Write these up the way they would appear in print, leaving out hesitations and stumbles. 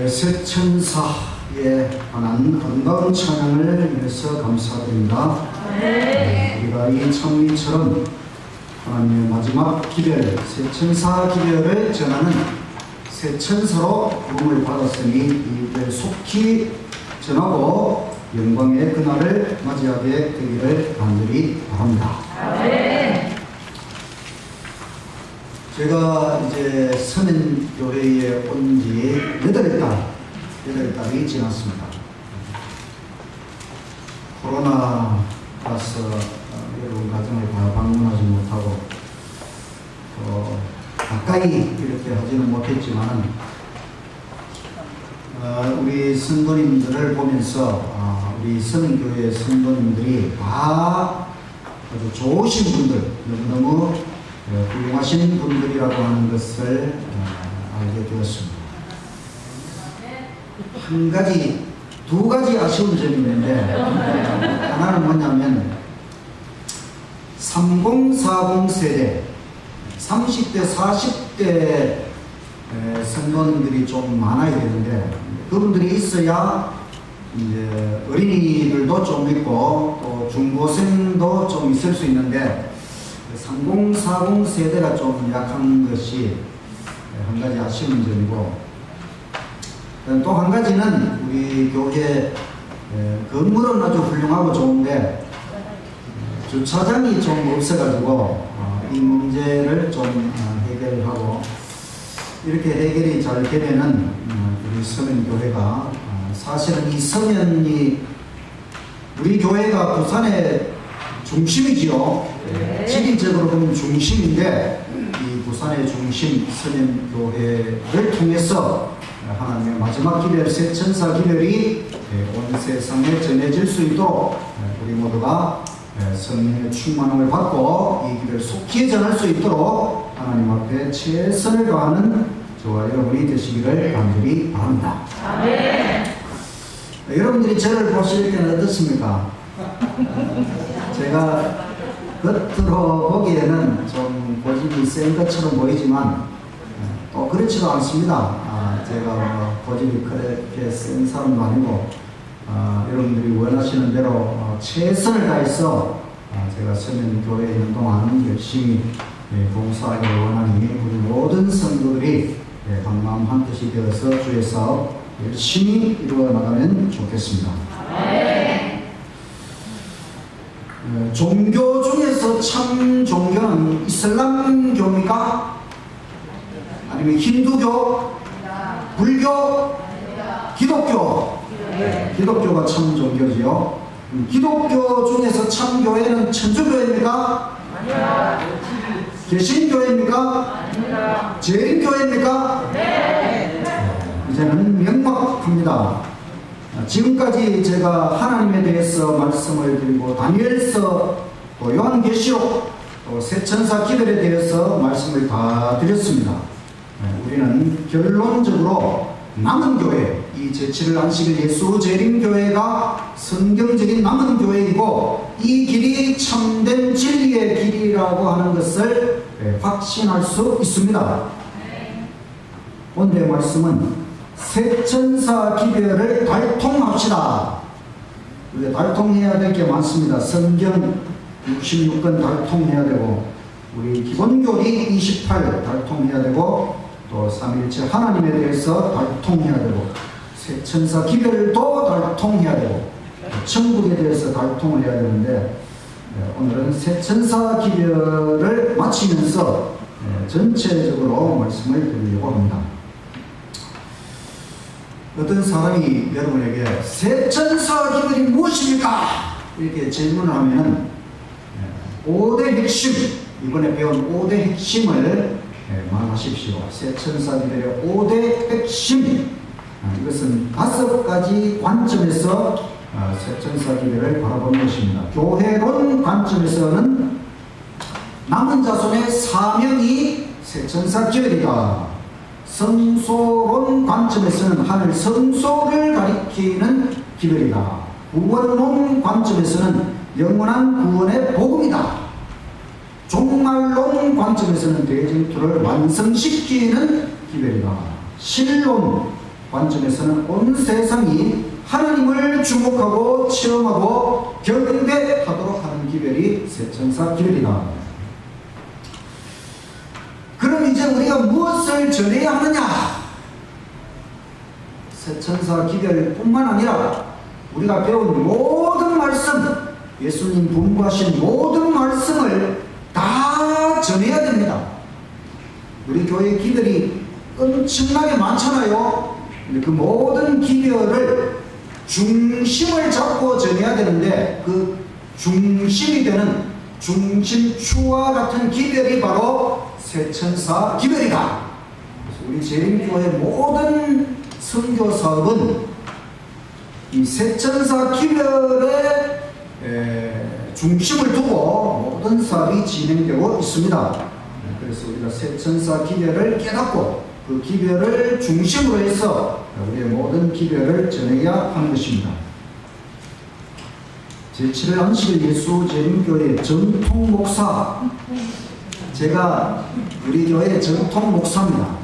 새천사에 관한 아름다운 찬양을 위해서 감사드립니다. 우리가 이 찬미처럼 하나님의 마지막 기별, 새천사 기별을 전하는 새천사로 부름을 받았으니 이 기별 속히 전하고 영광의 그날을 맞이하게 되기를 간절히 바랍니다. 제가 이제 서면교회에 온 지 8달이 지났습니다. 코로나라서 여러분 가정을 다 방문하지 못하고 가까이 이렇게 하지는 못했지만 우리 성도님들을 보면서 우리 서면교회 성도님들이 다 아주 좋으신 분들, 너무너무 훌륭하신 분들이라고 하는 것을 알게 되었습니다. 두 가지 아쉬운 점이 있는데, 하나는 뭐냐면 3040 세대, 30대, 40대 성도님들이 좀 많아야 되는데, 그분들이 있어야 이제 어린이들도 좀 있고 또 중고생도 좀 있을 수 있는데 3040 세대가 좀 약한 것이 한 가지 아쉬운 점이고, 또 한 가지는 우리 교회 건물은 아주 훌륭하고 좋은데 주차장이 좀 없어가지고 이 문제를 좀 해결하고, 이렇게 해결이 잘 되면은 우리 서면교회가 사실은 이 서면이 우리 교회가 부산의 중심이지요. 지리적으로 보면 중심인데 이 부산의 중심 서면교회를 통해서 하나님의 마지막 기별, 새천사 기별이 온 세상에 전해질 수 있도록 우리 모두가 성령의 충만함을 받고 이 기별 속히 전할 수 있도록 하나님 앞에 최선을 다하는 저와 여러분이 되시기를 간절히 바랍니다. 아멘. 여러분들이 저를 보실 때는 어떻습니까? 제가 겉으로 보기에는 좀 고집이 센 것처럼 보이지만 또 그렇지도 않습니다. 제가 뭐 고집이 그렇게 센 사람도 아니고 여러분들이 원하시는 대로 최선을 다해서 제가 서면교회에 있는 동안 열심히 봉사하기를 원하니 우리 모든 성도들이 강마음 한뜻이 되어서 주의 사업 열심히 이루어 나가면 좋겠습니다. 종교 중에서 참 종교는 이슬람교입니까? 아니면 힌두교? 불교? 기독교? 기독교가 참 종교지요. 기독교 중에서 참 교회는 천주교입니까? 아니요. 개신교입니까? 아니요. 재림교입니까? 네. 이제는 명확합니다. 지금까지 제가 하나님에 대해서 말씀을 드리고 다니엘서, 또 요한계시록, 또 새천사 기별에 대해서 말씀을 다 드렸습니다. 우리는 결론적으로 남은 교회, 이 제7일 안식일 예수 재림교회가 성경적인 남은 교회이고 이 길이 참된 진리의 길이라고 하는 것을 확신할 수 있습니다. 오늘의 말씀은 새천사 기별을 달통합시다. 우리가 달통해야 될 게 많습니다. 성경 66권 달통해야 되고, 우리 기본교리 28 달통해야 되고, 또 삼위일체 하나님에 대해서 달통해야 되고, 새천사 기별도 달통해야 되고, 천국에 대해서 달통을 해야 되는데, 오늘은 새천사 기별을 마치면서 전체적으로 말씀을 드리려고 합니다. 어떤 사람이 여러분에게 새천사 기별이 무엇입니까? 이렇게 질문을 하면 5대 핵심, 이번에 배운 5대 핵심을 말하십시오. 새천사 기별의 5대 핵심, 이것은 5가지 관점에서 새천사 기별을 바라보는 것입니다. 교회론 관점에서는 남은 자손의 사명이 새천사 기별이다. 성소론 관점에서는 하늘 성소를 가리키는 기별이다. 구원론 관점에서는 영원한 구원의 복음이다. 종말론 관점에서는 대쟁투를 완성시키는 기별이다. 신론 관점에서는 온 세상이 하나님을 주목하고 체험하고 경배하도록 하는 기별이 새천사 기별이다. 그럼 이제 우리가 무엇을 전해야 하느냐? 새천사 기별뿐만 아니라 우리가 배운 모든 말씀, 예수님 분부하신 모든 말씀을 다 전해야 됩니다. 우리 교회 기별이 엄청나게 많잖아요. 그 모든 기별을 중심을 잡고 전해야 되는데 그 중심이 되는 중심추와 같은 기별이 바로 새천사 기별이다. 우리 재림교회 모든 선교 사업은 이 새천사 기별에 중심을 두고 모든 사업이 진행되고 있습니다. 그래서 우리가 새천사 기별을 깨닫고 그 기별을 중심으로 해서 우리의 모든 기별을 전해야 하는 것입니다. 제7회 안식일 예수 재림교회 전통 목사, 제가 우리 교회의 전통 목사입니다.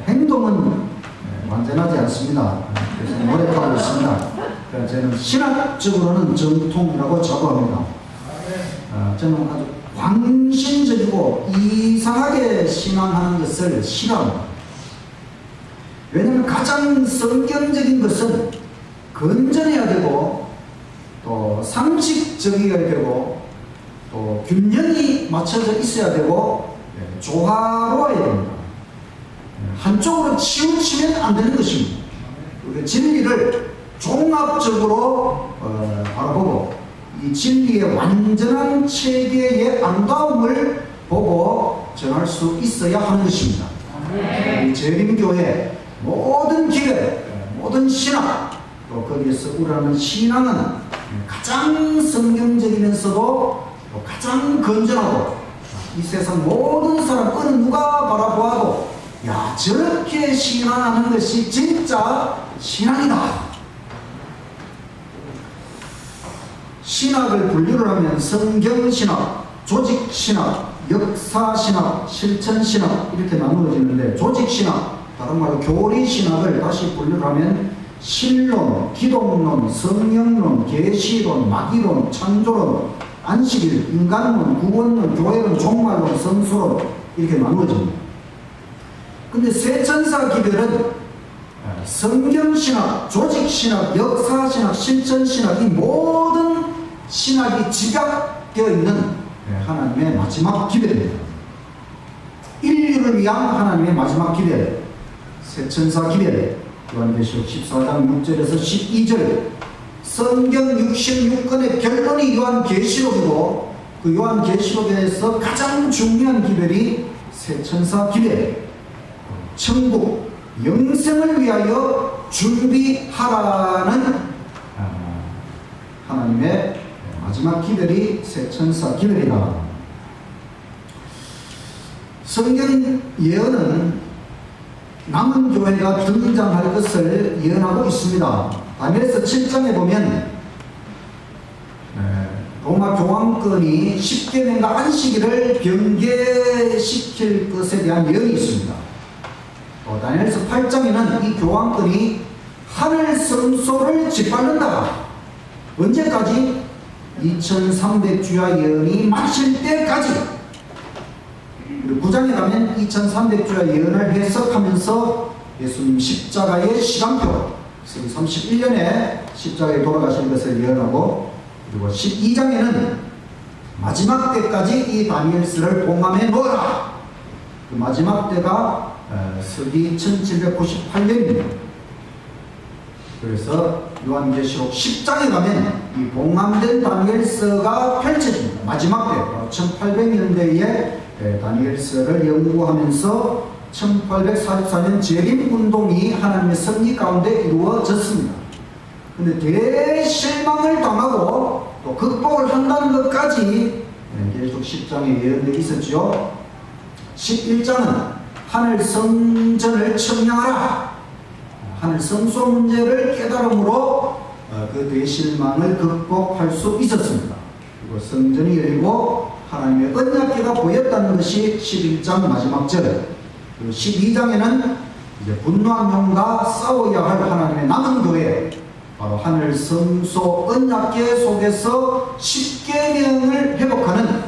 행동은 완전하지 않습니다. 그래서 노력하고 있습니다. 저는 신학적으로는 전통이라고 자부합니다. 저는 아주 광신적이고 이상하게 신앙하는 것을 싫어합니다. 왜냐하면 가장 성경적인 것은 건전해야 되고 또 상식적이어야 되고 또 균형이 맞춰져 있어야 되고 조화로워야 됩니다. 한쪽으로 치우치면 안 되는 것입니다. 우리가 진리를 종합적으로 바라보고 이 진리의 완전한 체계의 아름다움을 보고 전할 수 있어야 하는 것입니다. 이 재림교회 모든 기회, 모든 신학, 또 거기에서 우리하는 신앙은 가장 성경적이면서도 가장 건전하고 이 세상 모든 사람 어느 누가 바라보아도 야, 저렇게 신앙하는 것이 진짜 신앙이다. 신학을 분류를 하면 성경신학, 조직신학, 역사신학, 실천신학 이렇게 나누어지는데 조직신학, 다른 말로 교리신학을 다시 분류를 하면 신론, 기독론, 성령론, 계시론, 마귀론, 창조론, 안식일, 인간론, 구원론, 교회론, 종말론, 성소론 이렇게 나누어집니다. 근데 새천사 기별은 성경신학, 조직신학, 역사신학, 실천신학 이 모든 신학이 집약되어 있는 하나님의 마지막 기별입니다. 인류를 위한 하나님의 마지막 기별, 새천사 기별. 요한계시록 14장 6절에서 12절 성경 66권의 결론이 요한계시록이고 그 요한계시록에서 가장 중요한 기별이 새천사 기별, 천국, 영생을 위하여 준비하라는 하나님의 마지막 기별이 새천사 기별이다. 성경 예언은 남은 교회가 등장할 것을 예언하고 있습니다. 다니엘서 7장에 보면 로마 교황권이 십계명과 안식일을 변개시킬 것에 대한 예언이 있습니다. 다니엘서 8장에는 이 교황권이 하늘 성소를 짓밟는다. 언제까지? 2300주야 예언이 마칠 때까지. 그리고 9장에 가면 2300주야 예언을 해석하면서 예수님 십자가의 시간표 31년에 십자가에 돌아가신 것을 예언하고, 그리고 12장에는 마지막 때까지 이 다니엘서를 봉함해 놓아라. 그 마지막 때가 서기 1798년입니다. 그래서 요한계시록 10장에 가면 이 봉함된 다니엘서가 펼쳐집니다. 마지막 때 1800년대에 다니엘서를 연구하면서 1844년 재림운동이 하나님의 섭리 가운데 이루어졌습니다. 근데 대실망을 당하고 또 극복을 한다는 것까지 계속 10장에 예언되어 있었죠. 11장은 하늘 성전을 청량하라. 하늘 성소 문제를 깨달음으로 그 대실망을 극복할 수 있었습니다. 그리고 성전이 열리고 하나님의 언약궤가 보였다는 것이 11장 마지막 절. 그리고 12장에는 이제 분노한 영과 싸워야 할 하나님의 남은 교회, 바로 하늘 성소 언약궤 속에서 십계명을 회복하는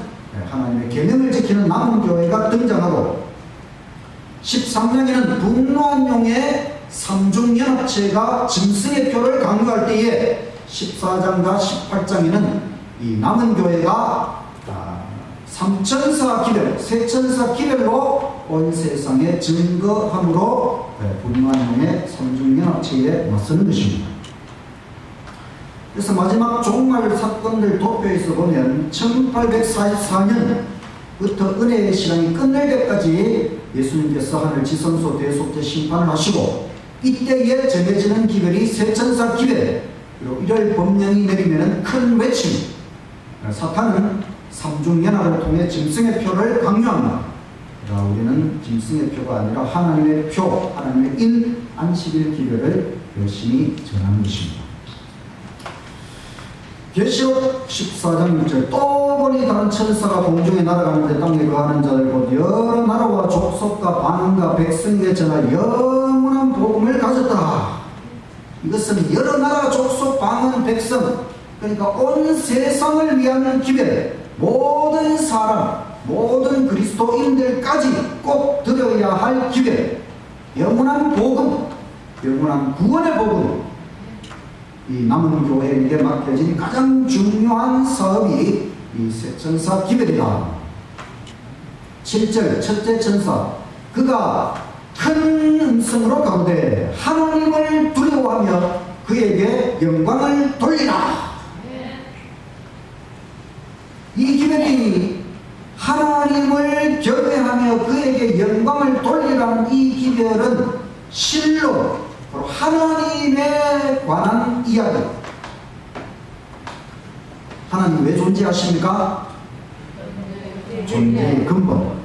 하나님의 계명을 지키는 남은 교회가 등장하고, 13장에는 분노한 용의 삼중연합체가 짐승의 표를 강요할 때에 14장과 18장에는 이 남은 교회가 삼천사 기별, 세천사 기별로 온 세상에 증거함으로 분노한 용의 삼중연합체에 맞서는 것입니다. 그래서 마지막 종말 사건들 도표에서 보면 1844년부터 은혜의 시간이 끝날 때까지 예수님께서 하늘 지성소 대속제 심판을 하시고, 이때에 정해지는 기별이 세천사 기별, 그리고 이럴 법령이 내리면 큰 외침, 사탄은 삼중연합을 통해 짐승의 표를 강요합니다. 우리는 짐승의 표가 아니라 하나님의 표, 하나님의 인, 안식일 기별을 열심히 전하는 것입니다. 계시록 14장 6절, 또 보니 다른 천사가 공중에 날아가는데 땅에 거하는 자들 곧 여러 나라와 족속과 방언과 백성에게 전할 영원한 복음을 가졌더라. 이것은 여러 나라, 족속, 방언, 백성, 그러니까 온 세상을 위한 기별, 모든 사람, 모든 그리스도인들까지 꼭 들어야 할 기별, 영원한 복음, 영원한 구원의 복음, 이 남은 교회에게 맡겨진 가장 중요한 사업이 이 세천사 기별이다. 7절, 첫째 천사, 그가 큰 음성으로 가로되 하나님을 두려워하며 그에게 영광을 돌리라. 이 기별이 하나님을 경외하며 그에게 영광을 돌리라는 이 기별은 실로 바로 하나님에 관한 이야기. 하나님 왜 존재하십니까? 존재의 근본.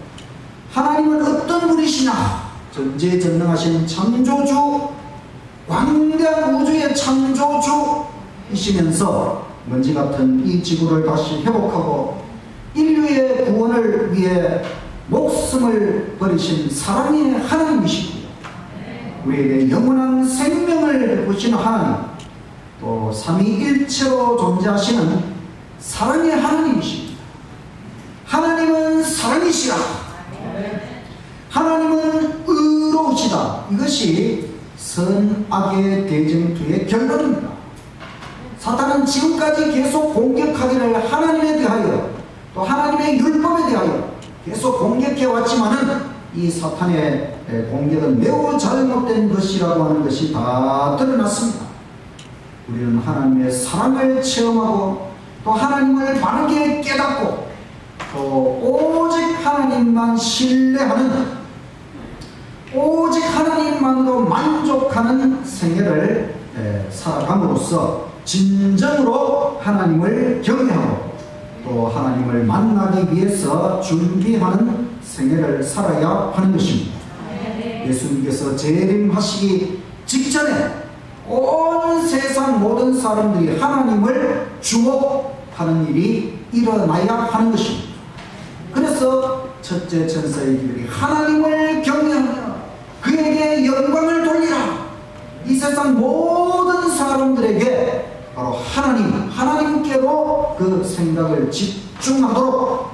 하나님은 어떤 분이시냐? 전지전능하신 창조주, 광대한 우주의 창조주이시면서 먼지 같은 이 지구를 다시 회복하고 인류의 구원을 위해 목숨을 버리신 사랑의 하나님이시고, 우리에게 영원한 생명을 베푸시는 하나님, 또 삼위일체로 존재하시는 사랑의 하나님이십니다. 하나님은 사랑이시라. 하나님은 의로우시다. 이것이 선악의 대쟁투의 결론입니다. 사탄은 지금까지 계속 공격하기를 하나님에 대하여, 또 하나님의 율법에 대하여 계속 공격해 왔지만은 이 사탄의 공격은 매우 잘못된 것이라고 하는 것이 다 드러났습니다. 우리는 하나님의 사랑을 체험하고, 또 하나님을 바르게 깨닫고, 또 오직 하나님만 신뢰하는, 오직 하나님만으로 만족하는 생애를 살아감으로써 진정으로 하나님을 경외하고, 또 하나님을 만나기 위해서 준비하는 생애를 살아야 하는 것입니다. 예수님께서 재림하시기 직전에 온 세상 모든 사람들이 하나님을 주목하는 일이 일어나야 하는 것입니다. 그래서 첫째 천사의 기별이 하나님을 경외하며 그에게 영광을 돌리라. 이 세상 모든 사람들에게 바로 하나님께로 그 생각을 집중하도록.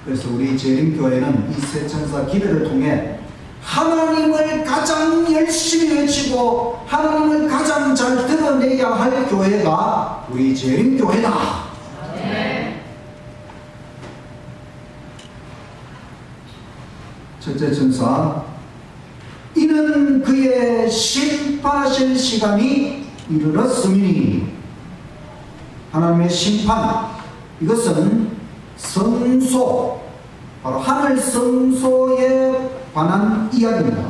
그래서 우리 재림교회는 이 세천사 기별을 통해 하나님을 가장 열심히 외치고 하나님을 가장 잘 드러내야 할 교회가 우리 재림교회다. 첫째 천사, 이는 그의 심판하실 시간이 이르렀으니. 하나님의 심판, 이것은 성소, 바로 하늘 성소에 관한 이야기입니다.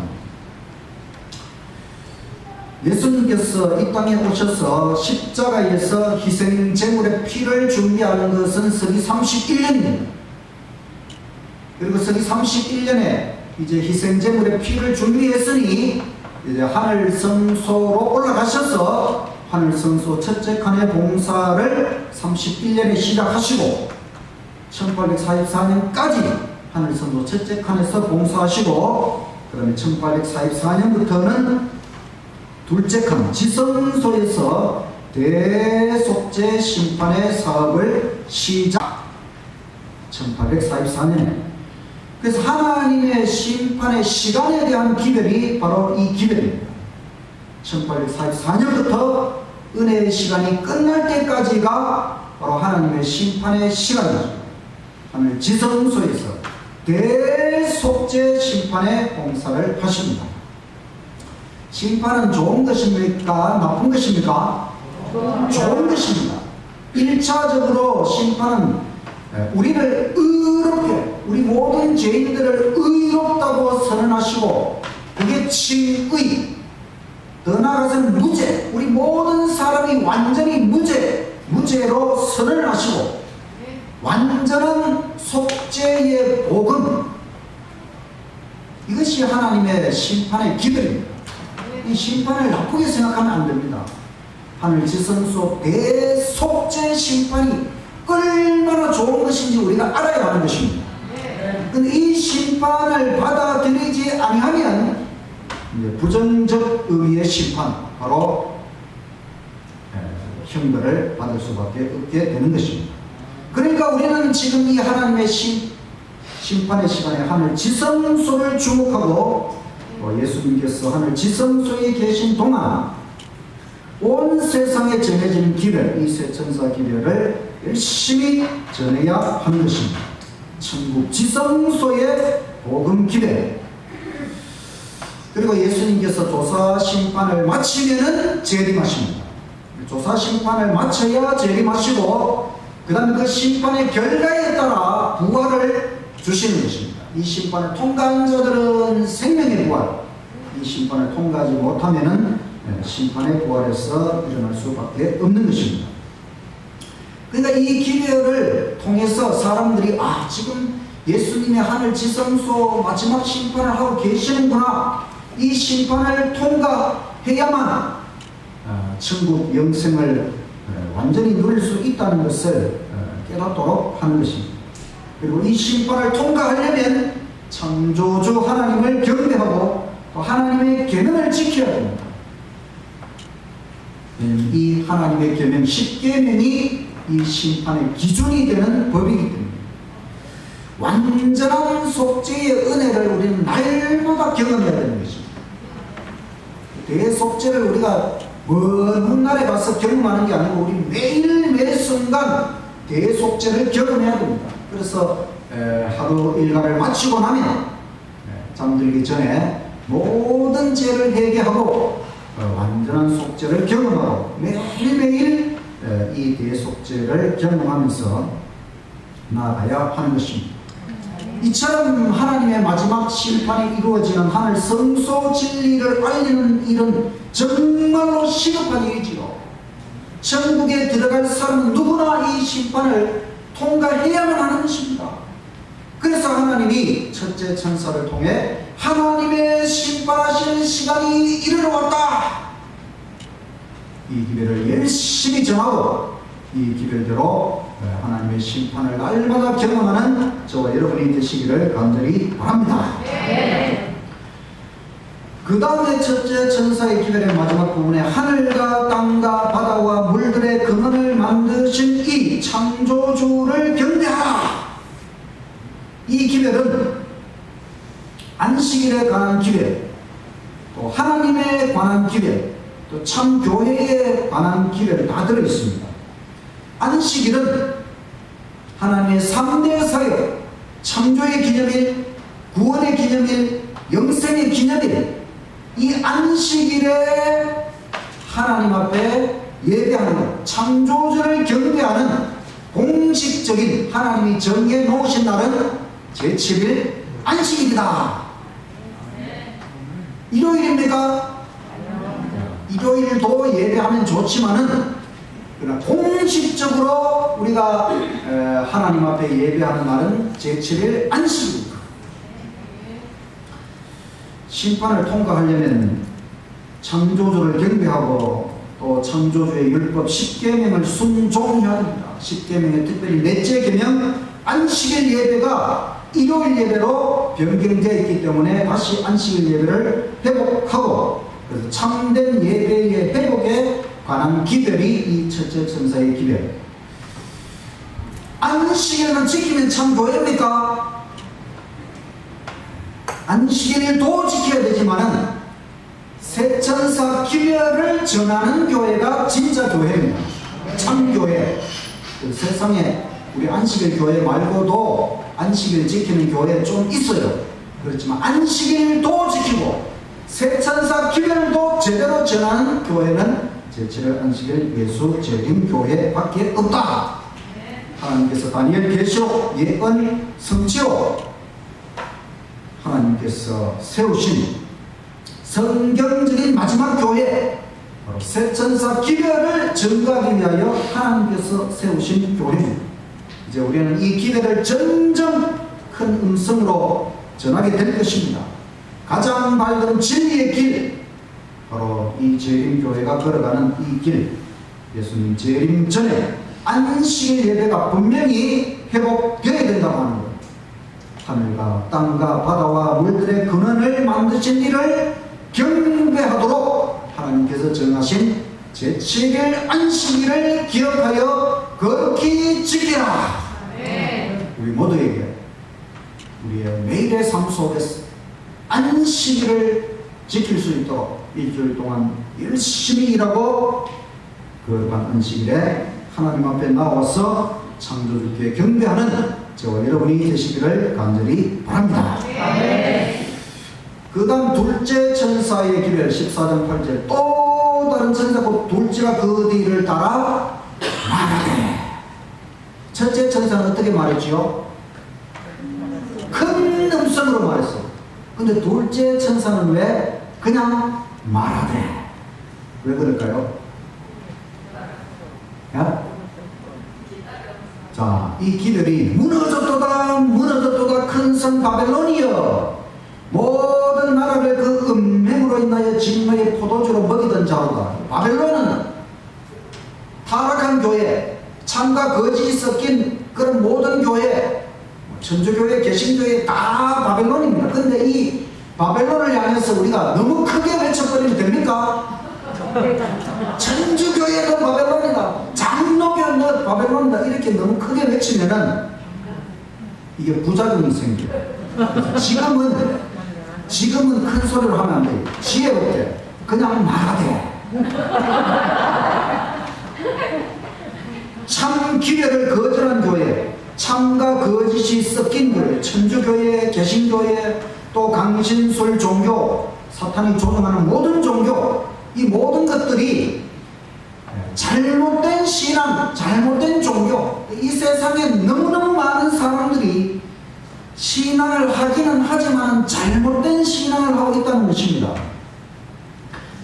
예수님께서 이 땅에 오셔서 십자가에서 희생 제물의 피를 준비하는 것은 서기 31년입니다. 그리고 서기 31년에 이제 희생 제물의 피를 준비했으니 이제 하늘 성소로 올라가셔서 하늘 성소 첫째 칸의 봉사를 31년에 시작하시고 1844년까지 하늘 성소 첫째 칸에서 봉사하시고 그다음에 1844년부터는 둘째 칸 지성소에서 대속죄 심판의 사업을 시작. 1844년에. 그래서 하나님의 심판의 시간에 대한 기별이 바로 이 기별입니다. 1844년부터 은혜의 시간이 끝날 때까지가 바로 하나님의 심판의 시간이죠. 하늘 지성소에서 대속죄 심판의 공사를 하십니다. 심판은 좋은 것입니까? 나쁜 것입니까? 좋은 것입니다. 1차적으로 심판은 우리를 의롭게, 우리 모든 죄인들을 의롭다고 선언하시고, 그게 칭의, 더 나아가서는 무죄, 우리 모든 사람이 완전히 무죄로 선언을 하시고, 완전한 속죄의 복음, 이것이 하나님의 심판의 기별입니다. 이 심판을 나쁘게 생각하면 안 됩니다. 하늘 지성소 대속죄 심판이 얼마나 좋은 것인지 우리가 알아야 하는 것입니다. 근데 이 심판을 받아들이지 아니하면 부정적 의미의 심판, 바로 형벌을 받을 수밖에 없게 되는 것입니다. 그러니까 우리는 지금 이 하나님의 심판의 시간에 하늘 지성소를 주목하고, 예수님께서 하늘 지성소에 계신 동안 온 세상에 전해지는 기별, 이 세 천사 기별을 열심히 전해야 하는 것입니다. 천국 지성소의 복음 기별. 그리고 예수님께서 조사 심판을 마치면은 재림하십니다. 조사 심판을 마쳐야 재림하시고, 그 다음에 그 심판의 결과에 따라 부활을 주시는 것입니다. 이 심판을 통과한 자들은 생명의 부활, 이 심판을 통과하지 못하면은 심판의 부활에서 일어날 수밖에 없는 것입니다. 그러니까 이 기별을 통해서 사람들이 지금 예수님의 하늘 지성소 마지막 심판을 하고 계시는구나, 이 심판을 통과해야만 천국 영생을 완전히 누릴 수 있다는 것을 깨닫도록 하는 것입니다. 그리고 이 심판을 통과하려면 창조주 하나님을 경배하고 또 하나님의 계명을 지켜야 됩니다. 이 하나님의 계명 10계명이 이 심판의 기준이 되는 법이기 때문에 완전한 속죄의 은혜를 우리는 날마다 경험해야 되는 것입니다. 대속죄를 우리가 먼 훗날에 가서 경험하는 게 아니고 우리 매일 매 순간 대속죄를 경험해야 됩니다. 그래서 하루 일과를 마치고 나면 잠들기 전에 모든 죄를 회개하고 완전한 속죄를 경험하고 매일매일 이 대속죄를 경험하면서 나아가야 하는 것입니다. 이처럼 하나님의 마지막 심판이 이루어지는 하늘 성소 진리를 알리는 일은 정말로 시급한 일이지요. 천국에 들어갈 사람 누구나 이 심판을 통과해야만 하는 것입니다. 그래서 하나님이 첫째 천사를 통해 하나님의 심판하시는 시간이 이르러 왔다, 이 기별을 열심히 전하고 이 기별대로 하나님의 심판을 날마다 경험하는 저와 여러분이 되시기를 간절히 바랍니다. 그 다음에 첫째 천사의 기별의 마지막 부분에 하늘과 땅과 바다와 물들의 근원을 만드신 이 창조주를 경배하라. 이 기별은 안식일에 관한 기별, 또 하나님에 관한 기별, 또 참교회에 관한 기별이 다 들어있습니다. 안식일은 하나님의 3대 사역, 창조의 기념일, 구원의 기념일, 영생의 기념일, 이 안식일에 하나님 앞에 예배하는 것, 창조주를 경배하는 공식적인 하나님이 정해 놓으신 날은 제7일 안식일이다. 일요일입니까? 일요일도 예배하면 좋지만은 그러나 공식적으로 우리가 하나님 앞에 예배하는 날은 제7일 안식일입니다. 심판을 통과하려면 창조주를 경배하고 또 창조주의 율법 10계명을 순종해야 됩니다. 10계명의 특별히 넷째 계명 안식일 예배가 일요일 예배로 변경되어 있기 때문에 다시 안식일 예배를 회복하고, 그래서 참된 예배의 회복에 관한 기별이 이 첫째 천사의 기별. 안식일만 지키면 참 교회입니까? 안식일도 지켜야 되지만은 새 천사 기별을 전하는 교회가 진짜 교회입니다. 참 교회. 그 세상에 우리 안식일 교회 말고도 안식일 지키는 교회 좀 있어요. 그렇지만 안식일도 지키고 새 천사 기별도 제대로 전하는 교회는 제7일 안식일 예수 재림 교회밖에 없다. 하나님께서 다니엘 계시록 예언 성취로 하나님께서 세우신 성경적인 마지막 교회, 바로 새 천사 기별을 증거하기 위하여 하나님께서 세우신 교회입니다. 이제 우리는 이 기별을 점점 큰 음성으로 전하게 될 것입니다. 가장 밝은 진리의 길, 바로 이 재림교회가 걸어가는 이 길, 예수님 재림 전에 안식일 예배가 분명히 회복되어야 된다고 하는 것. 하늘과 땅과 바다와 물들의 근원을 만드신 이를 경배하도록 하나님께서 정하신 제7일 안식일을 기억하여 거룩히 지키라. 우리 모두에게 우리의 매일의 삶 속에서 안식일을 지킬 수 있도록 일주일 동안 열심히 일하고 거룩한 안식일에 하나님 앞에 나와서 창조주께 경배하는 저와 여러분이 되시기를 간절히 바랍니다. 그 다음 둘째 천사의 기별 14장 8절, 또 다른 천사 곧 둘째가 그 뒤를 따라 말하되. 첫째 천사는 어떻게 말했지요? 큰 음성으로 말했어. 근데 둘째 천사는 왜 그냥 말하되? 왜 그럴까요? 야? 자, 이 기별이 무너졌도다 무너졌도다 큰 성 바벨론이여, 모든 나라를 그 음행으로 인하여 진노의 포도주로 먹이던 자로다. 바벨론은 타락한 교회, 참과 거짓이 섞인 그런 모든 교회, 천주교회, 개신교회 다 바벨론입니다. 근데 이 바벨론을 향해서 우리가 너무 크게 외쳐버리면 됩니까? 천주교회도 바벨론이다, 장로교도 바벨론이다, 이렇게 너무 크게 외치면은 이게 부작용이 생겨요. 지금은 큰 소리로 하면 안 돼요. 지혜롭게 그냥 말하되. 참 기별을 거절한 교회, 참과 거짓이 섞인 교회, 천주교회, 개신교회, 또 강신술 종교, 사탄이 조종하는 모든 종교, 이 모든 것들이 잘못된 신앙, 잘못된 종교, 이 세상에 너무너무 많은 사람들이 신앙을 하기는 하지만 잘못된 신앙을 하고 있다는 것입니다.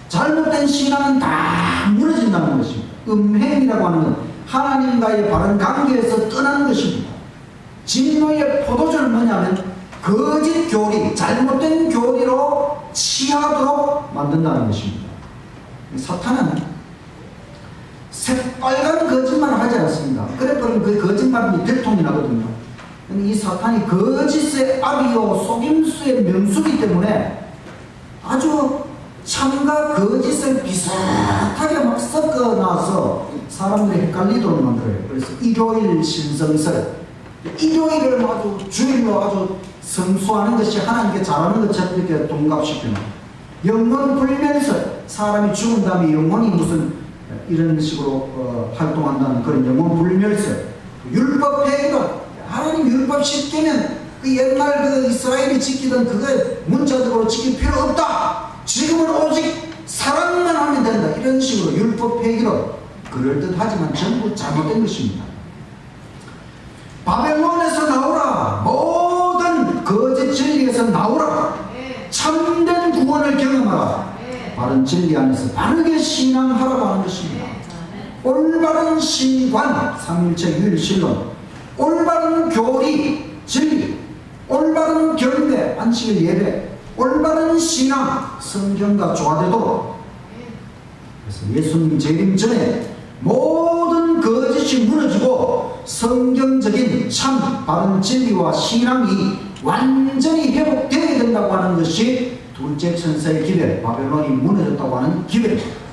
잘못된 신앙은 다 무너진다는 것입니다. 음행이라고 하는 건 하나님과의 바른 관계에서 떠나는 것입니다. 진노의 포도주는 뭐냐면 거짓 교리, 잘못된 교리로 취하도록 만든다는 것입니다. 사탄은 새빨간 거짓말을 하지 않습니다. 그래버리면 그 거짓말이 대통이 나거든요. 이 사탄이 거짓의 압이요 속임수의 명수이기 때문에 아주 참과 거짓을 비슷하게 막 섞어놔서 사람들이 헷갈리도록 만들어요. 그래서 일요일 신성설, 일요일을 아주 주일로 아주 성수하는 것이 하나님께 잘하는 것처럼 이렇게 동갑시키는 영혼 불멸설, 사람이 죽은 다음에 영혼이 무슨 이런 식으로 활동한다는 그런 영혼 불멸설, 율법 폐기론, 하나님 율법 10개면 그 옛날 그 이스라엘이 지키던 그거 문자적으로 지킬 필요 없다, 지금은 오직 사랑만 하면 된다, 이런 식으로 율법 폐기론, 그럴듯하지만 전부 잘못된 것입니다. 바벨론에서 나오라, 모든 거짓 진리에서 나오라, 참된 구원을 경험하라, 바른 진리 안에서 바르게 신앙하라고 하는 것입니다. 올바른 신관, 삼일체 유일신론, 올바른 교리, 진리, 올바른 경배, 안식일 예배, 올바른 신앙, 성경과 조화되도록. 그래서 예수님 재림 전에 모든 거짓이 무너지고 성경적인 참 바른 진리와 신앙이 완전히 회복되어야 된다고 하는 것이 둘째 천사의 기별, 바벨론이 무너졌다고 하는 기별입니다.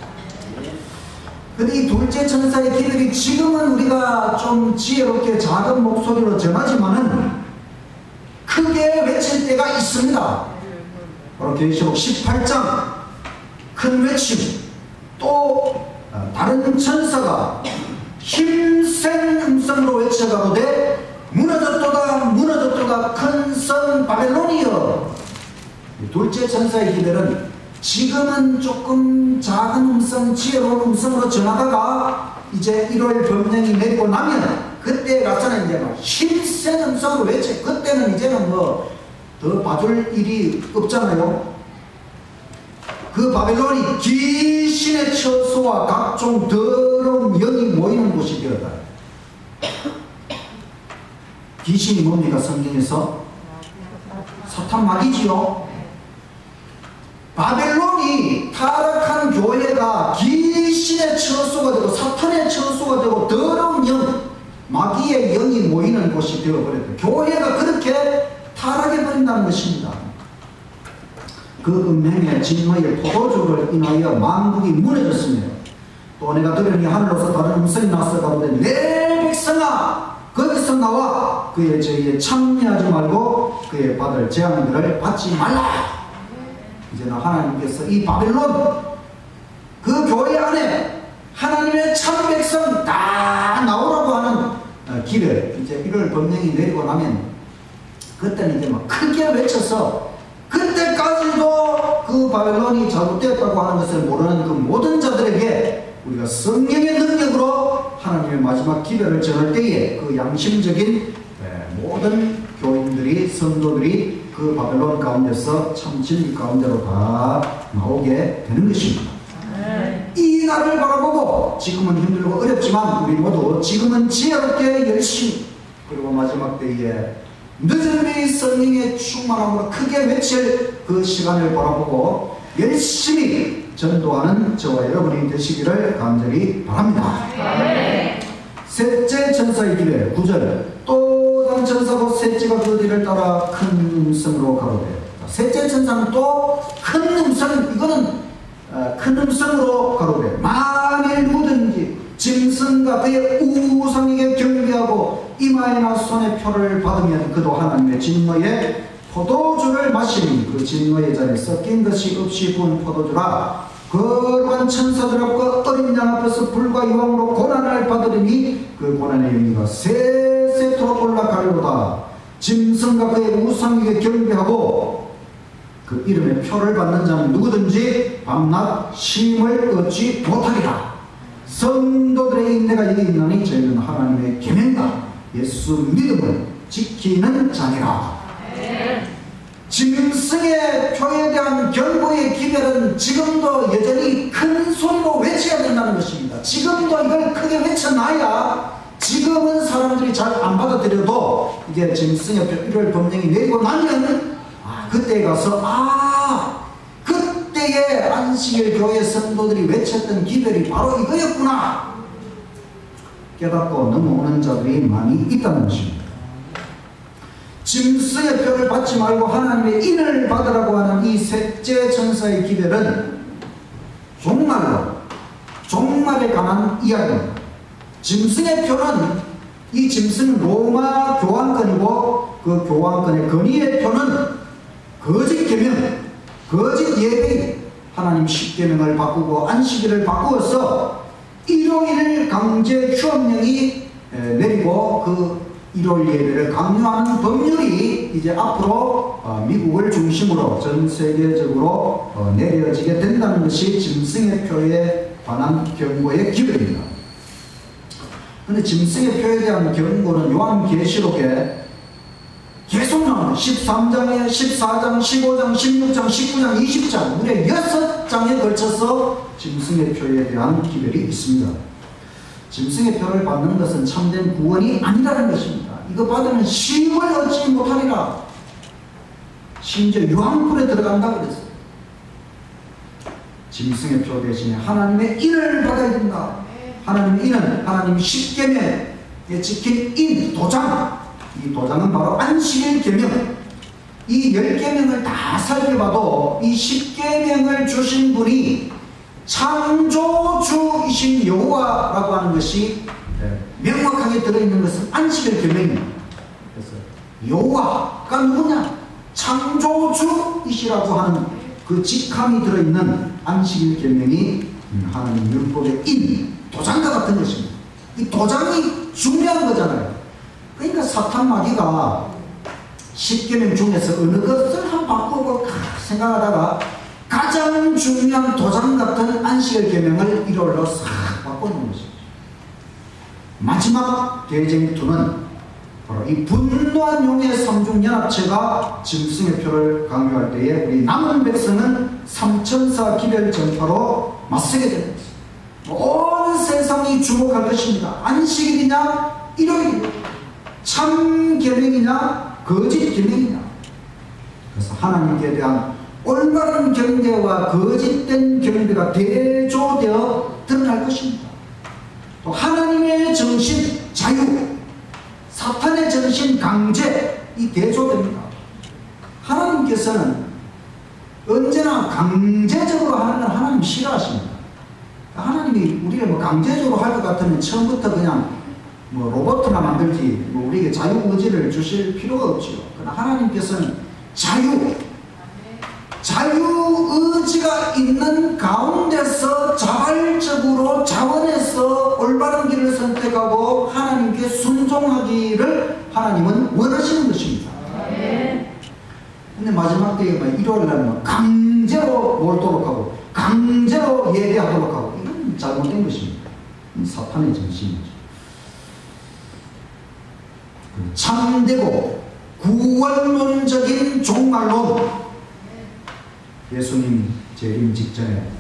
근데 이 둘째 천사의 기별이 지금은 우리가 좀 지혜롭게 작은 목소리로 전하지만은 크게 외칠 때가 있습니다. 바로 계시록 18장 큰 외침, 또 다른 천사가 힘센 음성으로 외쳐가로되 무너졌도다 무너졌도다 큰 성 바벨론이여. 둘째 천사의 기별은 지금은 조금 작은 음성, 지혜로운 음성으로 전하다가 이제 1월 법령이 내리고 나면 그때 가서는 이제 막 힘센 음성으로 외쳐. 그때는 이제는 뭐 더 봐줄 일이 없잖아요. 그 바벨론이 귀신의 처소와 각종 더러운 영이 모이는 곳이 되었다. 귀신이 뭡니까? 성경에서 사탄 마귀지요. 바벨론이 타락한 교회가 귀신의 처소가 되고 사탄의 처소가 되고 더러운 영, 마귀의 영이 모이는 곳이 되어버렸다. 교회가 그렇게 타락해버린다는 것입니다. 그 음행의 진노의 포도주를 인하여 만국이 무너졌습니다. 또 내가 들으니 하늘로서 다른 음성이 나서 가로되 내 백성아 거기서 나와 그의 죄에 참여하지 말고 그의 받을 재앙들을 받지 말라. 이제는 하나님께서 이 바벨론 그 교회 안에 하나님의 참 백성 다 나오라고 하는 기별, 이제 1월 법령이 내리고 나면 그때는 이제 막 크게 외쳐서 그때까지도 그 바벨론이 잘못되었다고 하는 것을 모르는 그 모든 자들에게 우리가 성령의 능력으로 하나님의 마지막 기별을 전할 때에 그 양심적인 모든 교인들이, 성도들이 그 바벨론 가운데서 참 진리 가운데로 다 나오게 되는 것입니다. 이 날을 바라보고 지금은 힘들고 어렵지만 우리 모두 지금은 지혜롭게 열심히, 그리고 마지막 때에 늦은 비 성령의 충만함으로 크게 외칠 그 시간을 바라보고 열심히 전도하는 저와 여러분이 되시기를 간절히 바랍니다. 셋째 천사의 길에 9절 또 다른 천사고 셋째가 그 뒤를 따라 큰 음성으로 가로되. 셋째 천사는 또 큰 음성, 이거는 큰 음성으로 가로되 만일 누구든지 짐승과 그의 우상에게 경배하고 이마에나 손에 표를 받으면 그도 하나님의 진노의 포도주를 마시니 그 진노의 잔에 섞인 것이 없이 부은 포도주라. 거룩한 천사들 앞과 어린 양 앞에서 불과 유황으로 고난을 받으리니 그 고난의 영이가 세세토록 올라가리로다. 짐승과 그의 우상에게 경배하고 그 이름의 표를 받는 자는 누구든지 밤낮 쉼을 얻지 못하리라. 성도들의 인내가 여기 있나니 저희는 하나님의 계명과 예수 믿음을 지키는 자니라. 짐승의 표에 대한 경고의 기별은 지금도 여전히 큰 소리로 외쳐야 된다는 것입니다. 지금도 이걸 크게 외쳐놔야 지금은 사람들이 잘 안 받아들여도 이게 짐승의 표 1월 법령이 내리고 나면 그때 가서 그때의 안식일 교회 성도들이 외쳤던 기별이 바로 이거였구나 깨닫고 넘어오는 자들이 많이 있다는 것입니다. 짐승의 표를 받지 말고 하나님의 인을 받으라고 하는 이 셋째 천사의 기별은 종말에 관한 이야기입니다. 짐승의 표는, 이 짐승은 로마 교황권이고 그 교황권의 건의의 표는 거짓 계명, 거짓 예배, 하나님 십계명을 바꾸고 안식일을 바꾸어서 일요일 강제 휴업령이 내리고 그 일요일 예배를 강요하는 법률이 이제 앞으로 미국을 중심으로 전 세계적으로 내려지게 된다는 것이 짐승의 표에 관한 경고의 기별입니다. 그런데 짐승의 표에 대한 경고는 요한계시록에 계속 나옵니다. 13장에 14장, 15장, 16장, 19장, 20장 무려 6장에 걸쳐서 짐승의 표에 대한 기별이 있습니다. 짐승의 표를 받는 것은 참된 구원이 아니라는 것입니다. 이거 받으면 쉼을 얻지 못하리라. 심지어 유황불에 들어간다고 그랬어요. 짐승의 표 대신에 하나님의 인을 받아야 된다. 하나님의 인은 하나님이 십계명에 찍힌 인, 도장. 이 도장은 바로 안식일 계명. 이 10계명을 다 살펴봐도 이 10계명을 주신 분이 창조주이신 여호와라고 하는 것이 명확하게 들어있는 것은 안식일 계명입니다. 그래서 여호와가 누구냐? 창조주이시라고 하는 그 직함이 들어있는 안식일 계명이 하나님 율법의 인, 도장과 같은 것입니다. 이 도장이 중요한 거잖아요. 그러니까 사탄 마귀가 10계명 중에서 어느 것을 한번 바꾸고 생각하다가 가장 중요한 도장 같은 안식일 계명을 일요일로 싹 바꿔놓은 것입니다. 마지막 대쟁투는 바로 이 분노한 용의 삼중연합체가 짐승의 표를 강요할 때에 우리 남은 백성은 삼천사 기별 전파로 맞서게 됩니다. 온 세상이 주목할 것입니다. 안식일이냐 일요일이냐, 참 계명이냐 거짓 계명이냐. 그래서 하나님께 대한 올바른 경배와 거짓된 경배가 대조되어 드러날 것입니다. 또 하나님의 정신 자유, 사탄의 정신 강제, 이 대조됩니다. 하나님께서는 언제나 강제적으로 하는 건 하나님 싫어하십니다. 하나님이 우리를 뭐 강제적으로 할 것 같으면 처음부터 그냥 뭐 로봇이나 만들지 뭐 우리에게 자유의지를 주실 필요가 없죠. 그러나 하나님께서는 자유의지가 있는 가운데서 자발적으로 자원해서 올바른 길을 선택하고 하나님께 순종하기를 하나님은 원하시는 것입니다. 근데 마지막 때에 일요일날은 강제로 몰도록 하고 강제로 예배하도록 하고 이건 잘못된 것입니다. 사탄의 정신이죠. 참되고 구원론적인 종말론. 예수님 재림 직전에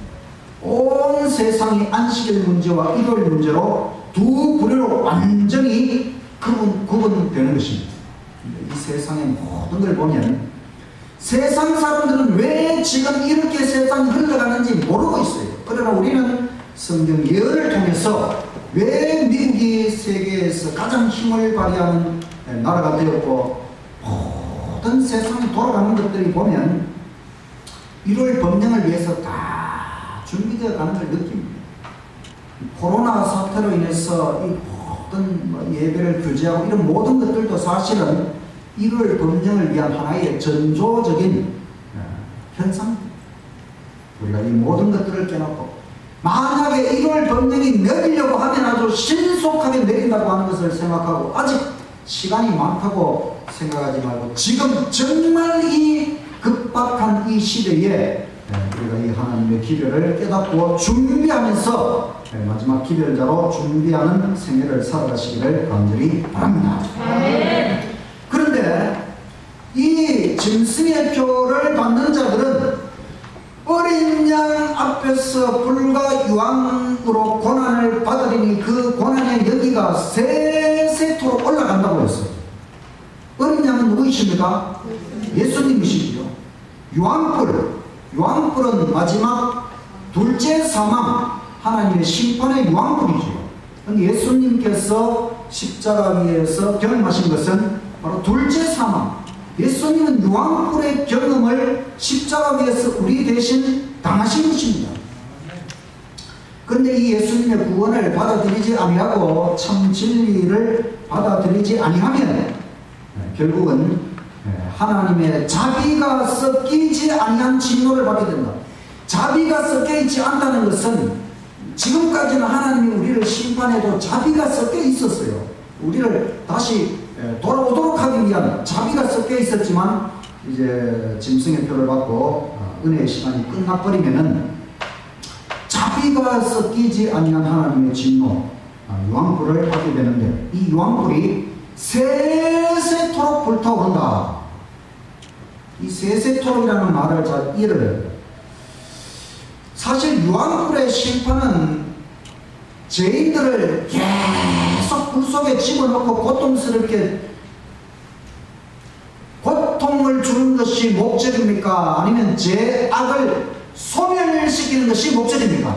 온 세상이 안식일 문제와 일요일 문제로 두 부류로 완전히 구분되는 것입니다. 이 세상의 모든 걸 보면 세상 사람들은 왜 지금 이렇게 세상이 흘러가는지 모르고 있어요. 그러나 우리는 성경 예언을 통해서 왜 미국이 세계에서 가장 힘을 발휘하는 나라가 되었고 모든 세상이 돌아가는 것들이 보면 일요일 법령을 위해서 다 준비되어 가는 걸 느낍니다. 코로나 사태로 인해서 이 모든 예배를 규제하고 이런 모든 것들도 사실은 일요일 법령을 위한 하나의 전조적인 현상입니다. 우리가 이 모든 것들을 깨놓고 만약에 일요일 법령이 내리려고 하면 아주 신속하게 내린다고 하는 것을 생각하고 아직 시간이 많다고 생각하지 말고 지금 정말 이 급박한 이 시대에 우리가 이 하나님의 기별을 깨닫고 준비하면서 마지막 기별자로 준비하는 생애를 살아가시기를 간절히 바랍니다. 그런데 이 짐승의 표를 받는 자들은 어린 양 앞에서 불과 유황으로 고난을 받으리니 그 고난의 여기가 세세토록 올라간다고 했어요. 어린 양은 누구이십니까? 예수님이시죠. 유황불은 마지막 둘째 사망, 하나님의 심판의 유황불이죠. 예수님께서 십자가 위에서 경험하신 것은 바로 둘째 사망. 예수님은 유황불의 경험을 십자가 위에서 우리 대신 당하신 것입니다. 그런데 이 예수님의 구원을 받아들이지 아니하고 참 진리를 받아들이지 아니하면 결국은 하나님의 자비가 섞이지 아니한 진노를 받게 된다. 자비가 섞여 있지 않다는 것은 지금까지는 하나님이 우리를 심판해도 자비가 섞여 있었어요. 우리를 다시 돌아오도록 하기 위한 자비가 섞여 있었지만 이제 짐승의 표를 받고 은혜의 시간이 끝나버리면은 자비가 섞이지 아니한 하나님의 진노 유황불을 받게 되는데 이 유황불이 세세토록 불타오른다. 이 세세토록이라는 말을 잘 이해를 해요. 사실 유황불의 심판은 죄인들을 계속 불 속에 집어넣고 고통스럽게 고통을 주는 것이 목적입니까? 아니면 죄악을 소멸시키는 것이 목적입니까?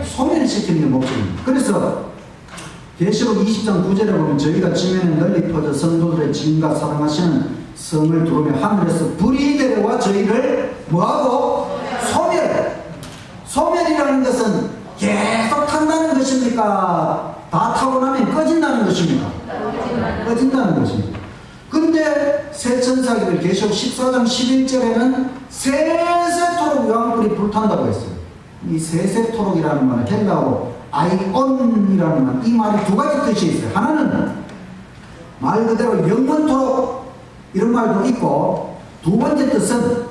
소멸시키는 게 목적입니다. 그래서 계시록 20장 9절에 보면 저희가 지면에 널리 퍼져 성도들의 지금과 사랑하시는 성을 두르며 하늘에서 불이 내려와 저희를 뭐하고? 소멸이라는 것은 계속 탄다는 것입니까? 다 타고 나면 꺼진다는 것입니까? 꺼진다는 것입니다. 근데 새 천사기를 계시록 14장 11절에는 세세토록 유황불이 불탄다고 했어요. 이 세세토록이라는 말은 헬라어로 아이온이라는 말, 이 말이 두 가지 뜻이 있어요. 하나는 말 그대로 영원토록 이런 말도 있고, 두 번째 뜻은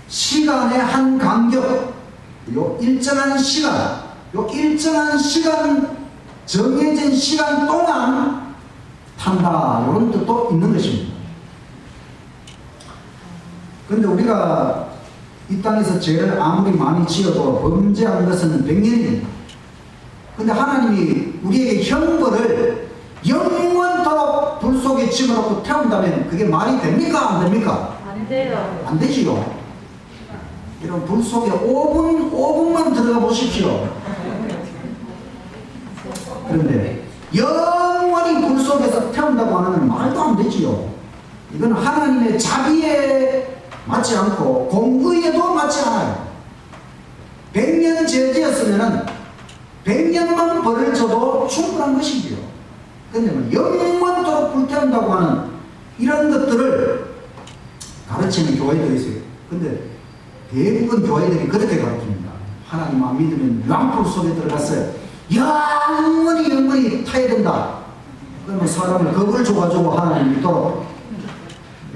시간의 한 간격, 요 일정한 시간, 정해진 시간 동안 탄다, 이런 뜻도 있는 것입니다. 그런데 우리가 이 땅에서 죄를 아무리 많이 지어도 범죄한 것은 100년입니다. 근데 하나님이 우리에게 형벌을 영원토록 불 속에 집어넣고 태운다면 그게 말이 됩니까? 안 됩니까? 안 돼요. 안 되지요. 이런 불 속에 5분만 들어가 보십시오. 그런데 영원히 불 속에서 태운다고 하는 말도 안 되지요. 이건 하나님의 자비에 맞지 않고 공의에도 맞지 않아요. 100년 죄 지었으면은 100년만 벌을 줘도 충분한 것이지요. 그런데 영원토록 불태운다고 하는 이런 것들을 가르치는 교회들이 있어요. 근데 대부분 교회들이 그렇게 가르칩니다. 하나님 안 믿으면 유황불 속에 들어갔어요. 영원히 타야 된다. 그러면 사람을 겁을 줘가지고 하나님 믿도록.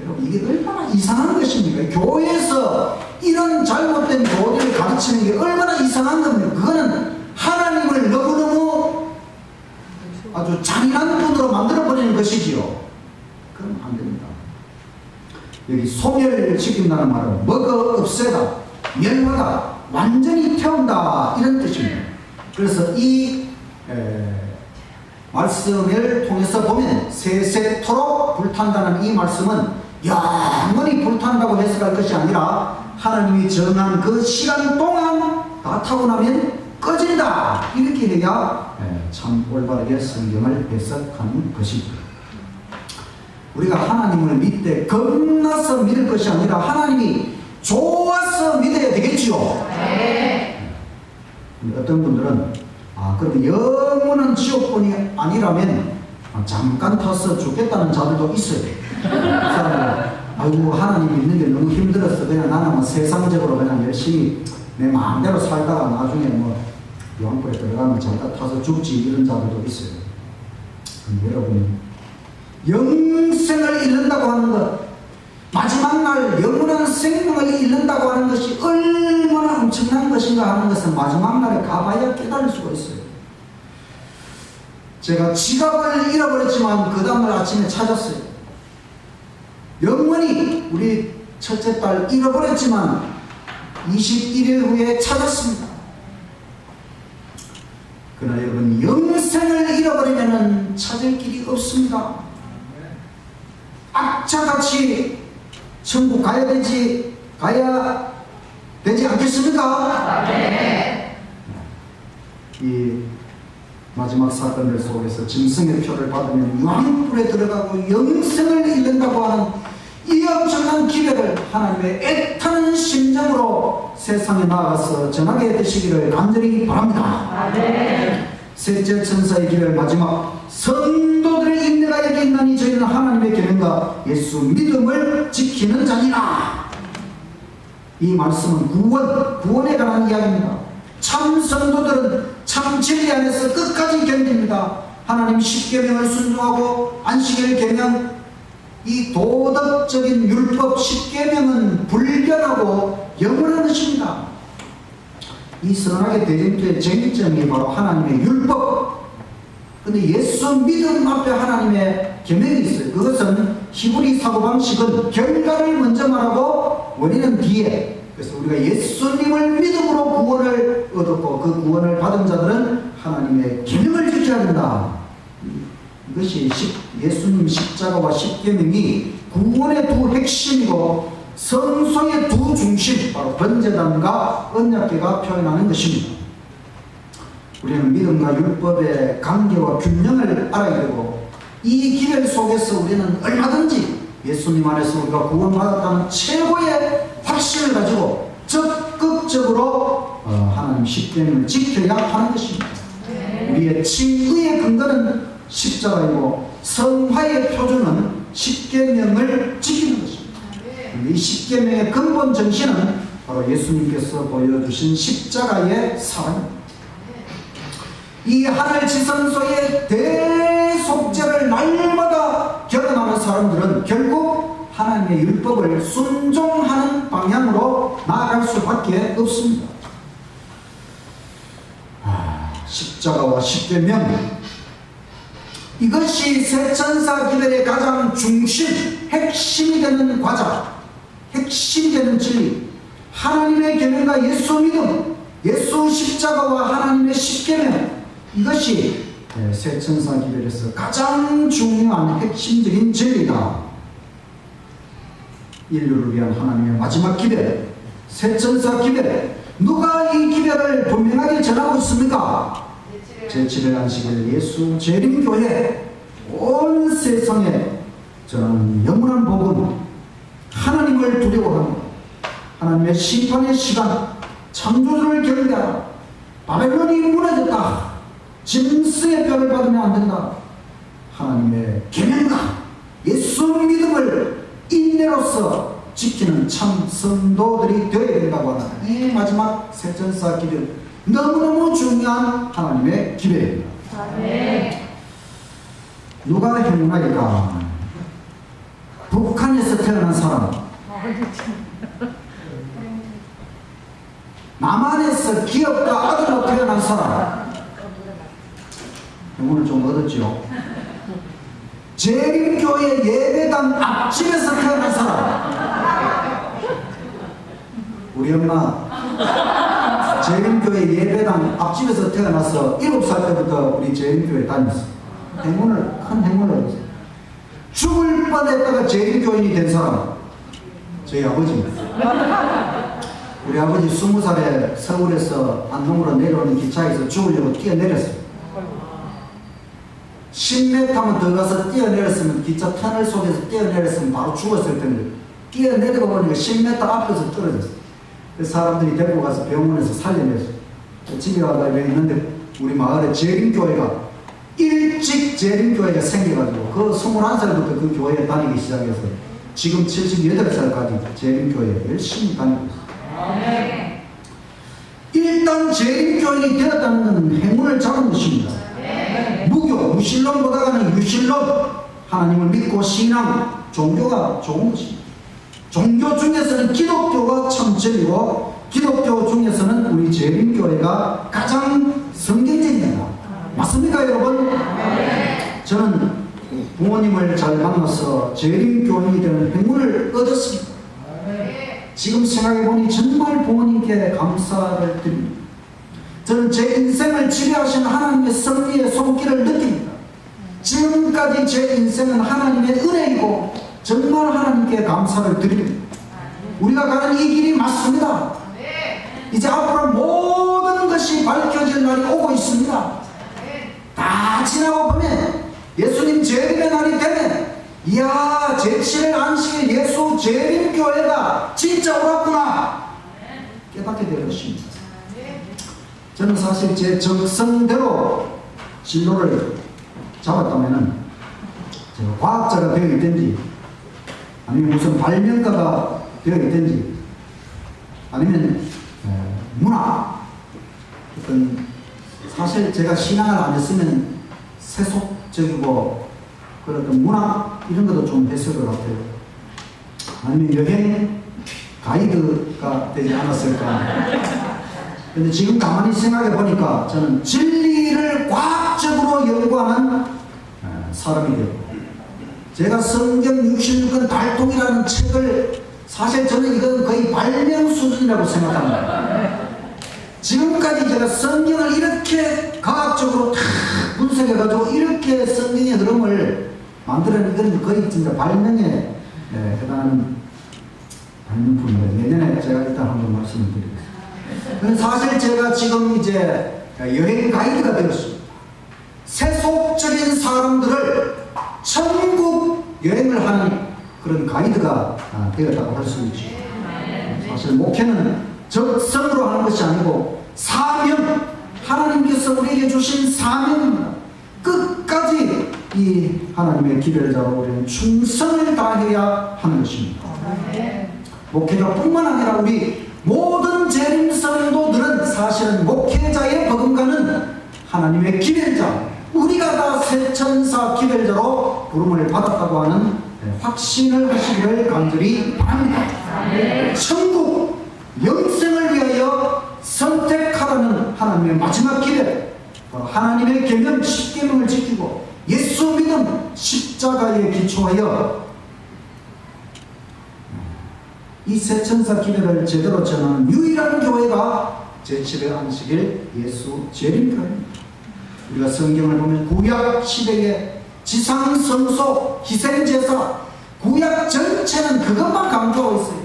여러분, 이게 얼마나 이상한 것입니까? 교회에서 이런 잘못된 교리를 가르치는 게 얼마나 이상한 겁니까? 그거는 하나님을 너무너무 아주 잔인한 분으로 만들어버리는 것이지요. 그럼 안 됩니다. 여기 소멸시킨다는 말은 먹어 없애다, 멸하다, 완전히 태운다, 이런 뜻입니다. 그래서 이 말씀을 통해서 보면 세세토록 불탄다는 이 말씀은 영원히 불탄다고 해석할 것이 아니라 하나님이 정한 그 시간 동안 다 타고 나면 꺼진다, 이렇게 해야 참 올바르게 성경을 해석하는 것이죠. 우리가 하나님을 믿되 겁나서 믿을 것이 아니라 하나님이 좋아서 믿어야 되겠지요. 네. 어떤 분들은 그럼 영원한 지옥뿐이 아니라면 잠깐 타서 죽겠다는 자들도 있어요. 아이고, 하나님 믿는 게 너무 힘들었어, 그냥 나는 뭐 세상적으로 그냥 열심히 내 마음대로 살다가 나중에 뭐 유황불에 들어가면 잠깐 타서 죽지, 이런 자들도 있어요. 여러분, 영생을 잃는다고 하는 것, 마지막 날 영원한 생명을 잃는다고 하는 것이 얼마나 엄청난 것인가 하는 것은 마지막 날에 가봐야 깨달을 수가 있어요. 제가 지갑을 잃어버렸지만 그 다음날 아침에 찾았어요. 영원히 우리 첫째 딸 잃어버렸지만 21일 후에 찾았습니다. 그러나 여러분, 영생을 잃어버리면 찾을 길이 없습니다. 악자같이 천국 가야 되지 않겠습니까? 네. 이 마지막 사건들 속에서 짐승의 표를 받으면 유황불에 들어가고 영생을 잃는다고 하는 이 엄청난 기회를 하나님의 애타는 심정으로 세상에 나아가서 전하게 되시기를 간절히 바랍니다. 네. 셋째 천사의 기회를 마지막 성도들의 인내가 여기 있나니 저희는 하나님의 계명과 예수 믿음을 지키는 자니라. 이 말씀은 구원에 관한 이야기입니다. 참 성도들은 참 진리 안에서 끝까지 견딥니다. 하나님 십계명을 순종하고 안식일 계명, 이 도덕적인 율법 십계명은 불변하고 영원한 것입니다. 이 선악의 대쟁투의 쟁점이 바로 하나님의 율법. 근데 예수 믿음 앞에 하나님의 계명이 있어요. 그것은 히브리 사고방식은 결과를 먼저 말하고 원인은 뒤에. 그래서 우리가 예수님을 믿음으로 구원을 얻었고 그 구원을 받은 자들은 하나님의 계명을 지켜야 된다. 이것이 예수님 십자가와 십계명이 구원의 두 핵심이고 성소의 두 중심, 바로 번제단과 언약궤가 표현하는 것입니다. 우리는 믿음과 율법의 관계와 균형을 알아야 되고, 이 기별 속에서 우리는 얼마든지 예수님 안에서 우리가 구원받았다는 최고의 확신을 가지고 적극적으로 하나님 십계명을 지켜야 하는 것입니다. 우리의 칭의의 근거는 십자가이고 성화의 표준은 십계명을 지키는 것입니다. 이 십계명의 근본 정신은 바로 예수님께서 보여주신 십자가의 사랑입니다. 이 하늘 지성소의 대속죄를 날마다 경험하는 사람들은 결국 하나님의 율법을 순종하는 방향으로 나아갈 수밖에 없습니다. 십자가와 십계명, 이것이 세천사 기별의 가장 중심, 핵심이 되는 과자, 핵심이 되는 진리, 하나님의 계명과 예수 믿음, 예수 십자가와 하나님의 십계명, 이것이 세천사 기별에서 가장 중요한 핵심적인 진리다. 인류를 위한 하나님의 마지막 기별, 세천사 기별, 누가 이 기별을 분명하게 전하고 있습니까? 제7일 안식일 예수 재림교회, 온 세상에 전하는 영원한 복음, 하나님을 두려워하는 하나님의 심판의 시간, 창조주를 경배하라, 바벨론이 무너졌다, 짐승의 뼈를 받으면 안 된다, 하나님의 계명과 예수 믿음을 인내로서 지키는 참 성도들이 되어야 된다고 하는 이 마지막 세천사 기별, 너무너무 중요한 하나님의 기별입니다. 누가 행운할까? 북한에서 태어난 사람, 남한에서 기업가 아들로 태어난 사람, 행운을 좀 얻었죠. 재림교회 예배당 앞집에서 태어난 사람, 우리 엄마 재림교회 예배당 앞집에서 태어나서 7살 때부터 우리 재림교회 다녔어. 큰 행운을 얻었어요. 죽을 뻔했다가 재림교인이 된 사람, 저희 아버지입니다. 우리 아버지 20살에 서울에서 안동으로 내려오는 기차에서 죽으려고 뛰어내렸어요. 10m만 더 가서 뛰어내렸으면, 기차 터널 속에서 뛰어내렸으면 바로 죽었을 텐데, 뛰어내리고 보니까 10m 앞에서 떨어졌어요. 그 사람들이 데리고 가서 병원에서 살려냈어요. 집에 와가 있는데 우리 마을에 재림교회가, 일찍 재림교회가 생겨가지고 그 21살부터 그 교회에 다니기 시작해서 지금 78살까지 재림교회에 열심히 다니고 있어요. 일단 재림교인이 되었다는 것은 행운을 잡은 것입니다. 무교, 무신론보다는 유신론, 하나님을 믿고 신앙, 종교가 좋은 것입니다. 종교 중에서는 기독교가 참 진리고, 기독교 중에서는 우리 재림교회가 가장 성경적입니다. 맞습니까, 여러분? 저는 부모님을 잘 만나서 재림교인이 되는 행운을 얻었습니다. 지금 생각해보니 정말 부모님께 감사를 드립니다. 저는 제 인생을 지배하신 하나님의 섭리의 손길을 느낍니다. 지금까지 제 인생은 하나님의 은혜이고 정말 하나님께 감사를 드립니다. 우리가 가는 이 길이 맞습니다. 이제 앞으로 모든 것이 밝혀질 날이 오고 있습니다. 다 지나고 보면 예수님 재림의 날이 되면, 이야, 제7일 안식일 예수 재림교회가 진짜 옳았구나 깨닫게 될 것입니다. 저는 사실 제 적성대로 진로를 잡았다면 제가 과학자가 되어 있든지, 아니면 무슨 발명가가 되어 있든지, 아니면 문화, 어떤, 사실 제가 신앙을 안 했으면 세속적이고 그런 문학 이런 것도 좀 했을 것 같아요. 아니면 여행 가이드가 되지 않았을까. 근데 지금 가만히 생각해 보니까 저는 진리를 과학적으로 연구하는 사람이 되고, 제가 성경 66권 달통이라는 책을, 사실 저는 이건 거의 발명 수준이라고 생각합니다. 지금까지 제가 성경을 이렇게 과학적으로 다 분석해가지고 이렇게 성경의 흐름을 만들어낸 건 거의 진짜 발명에 해당하는 발명품인데, 내년에 제가 일단 한번 말씀을 드리겠습니다. 사실 제가 지금 이제 여행 가이드가 되었습니다. 세속적인 사람들을 천국 여행을 하는 그런 가이드가 되었다고 할 수 있죠. 사실 목회는 적성으로 하는 것이 아니고 사명, 하나님께서 우리에게 주신 사명입니다. 끝까지 이 하나님의 기별자로 우리는 충성을 다해야 하는 것입니다. 목회자뿐만 아니라 우리 모든 재림 성도들은 사실은 목회자의 버금가는 하나님의 기별자, 우리가 다 새천사 기별자로 부름을 받았다고 하는 확신을 하시기를 간절히 바랍니다. 천국 영생을 위하여 선택하라는 하나님의 마지막 기별, 하나님의 계명 10계명을 지키고 예수 믿음 십자가에 기초하여 이 새천사 기별을 제대로 전하는 유일한 교회가 제7회 안식일 예수 재림교회입니다. 우리가 성경을 보면 구약 시대의 지상성소 희생제사, 구약 전체는 그것만 강조하고 있어요.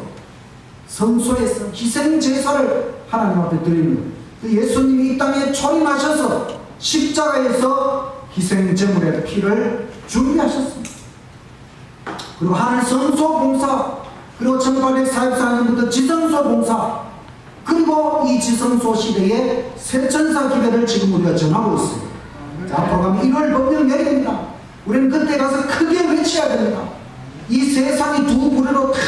성소에서 희생제사를 하나님 앞에 드리는 그 예수님이 이 땅에 초림하셔서 십자가에서 희생제물의 피를 준비하셨습니다. 그리고 하늘 성소 봉사, 그리고 1844년부터 지성소 봉사, 그리고 이 지성소 시대의 새천사 기별을 지금 우리가 전하고 있어요. 자, 앞으로 가면 1월 법령 내립니다. 우리는 그때 가서 크게 외쳐야 됩니다. 이 세상이 두 부류로 다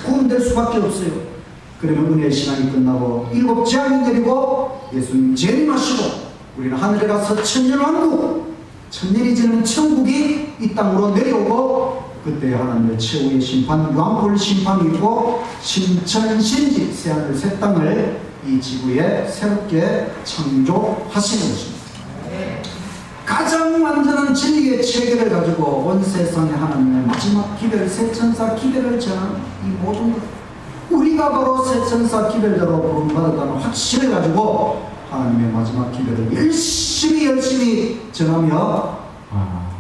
구분될 수밖에 없어요. 그러면 은혜의 시간이 끝나고 7 재앙이 내리고 예수님 재림하시고 우리는 하늘에 가서 천년왕국, 천년이 지는 천국이 이 땅으로 내려오고 그때 하나님의 최후의 심판, 유황불 심판이 있고 신천신지 새하늘 새 땅을 이 지구에 새롭게 창조하시는 것입니다. 가장 완전한 진리의 체계를 가지고 온 세상에 하나님의 마지막 기별, 새천사 기별을 전하는 이 모든 것, 우리가 바로 새천사 기별자로 부름받았다는 확신을 가지고 하나님의 마지막 기별을 열심히 전하며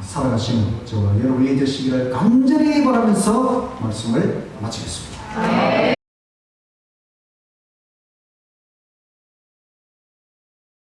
살아가시는 저와 여러분이 되시기를 간절히 바라면서 말씀을 마치겠습니다.